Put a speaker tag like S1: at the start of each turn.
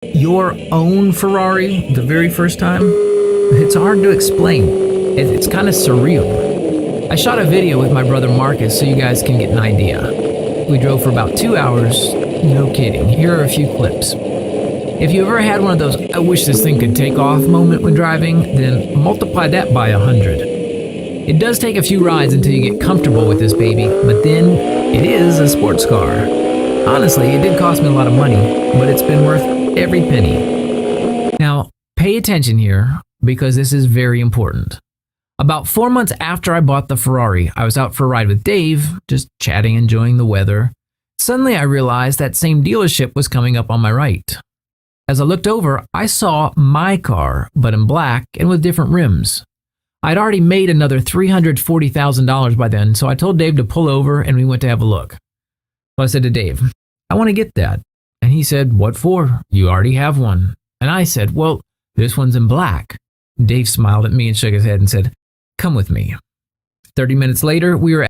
S1: Your own Ferrari the very first time? It's hard to explain. It's kind of surreal. I shot a video with my brother Marcus so you guys can get an idea. We drove for about 2 hours. No kidding. Here are a few clips. If you ever had one of those "I wish this thing could take off" moment when driving, then multiply that by 100. It does take a few rides until you get comfortable with this baby, but then it is a sports car. Honestly, it did cost me a lot of money, but it's been worth every penny. Now, pay attention here because this is very important. About 4 months after I bought the Ferrari, I was out for a ride with Dave, just chatting, enjoying the weather. Suddenly I realized that same dealership was coming up on my right. As I looked over, I saw my car, but in black and with different rims. I'd already made another $340,000 by then, so I told Dave to pull over and we went to have a look. So I said to Dave, "I want to get that." And he said, "What for? You already have one." And I said, "Well, this one's in black." Dave smiled at me and shook his head and said, "Come with me." 30 minutes later, we were